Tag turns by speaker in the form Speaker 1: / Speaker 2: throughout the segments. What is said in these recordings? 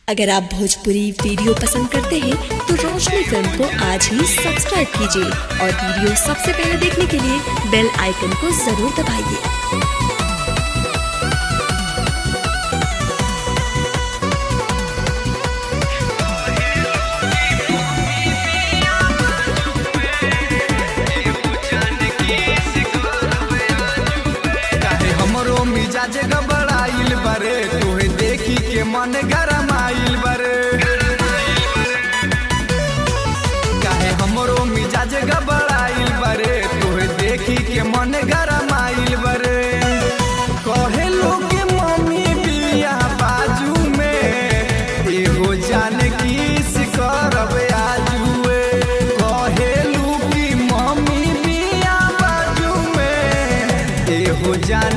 Speaker 1: अगर आप भोजपुरी वीडियो पसंद करते हैं तो रोशनी फिल्म को आज ही सब्सक्राइब कीजिए और वीडियो सबसे पहले देखने के लिए बेल आइकन को जरूर दबाइए।
Speaker 2: मिजाज गबड़ाइल बरे तोहे देखी के मन गरमाइल बरे काहे हमरो मिजाज गबड़ाइल बरे तोहे देखी के मन गरमाइल बरे कहे लोग के मम्मी बिया बाजू में एगो जान किस करब आजुए कहे लोग की मम्मी बिया बाजू में एगो जान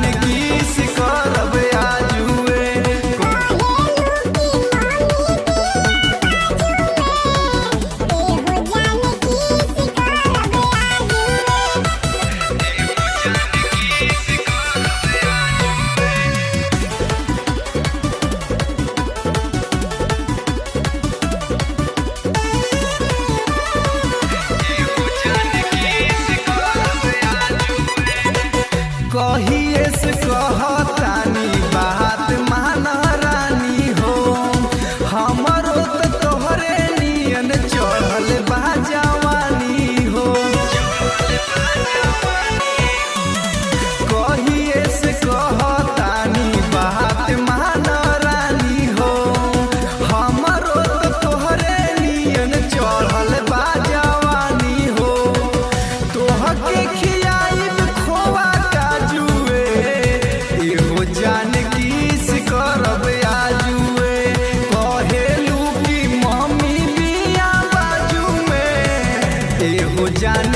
Speaker 2: कहिए से कहतानी बात मान रानी हो हमरो तो तोहरे नियन चढ़ल बा जवानी हो कहिए से कहतानी बात मान रानी हो हमरो तो तोहरे नियन चढ़ल बा जवानी हो तोहके खियाई खोवा जान किस करब आजुए कहेलू की मम्मी बिया बाजू में एहो जान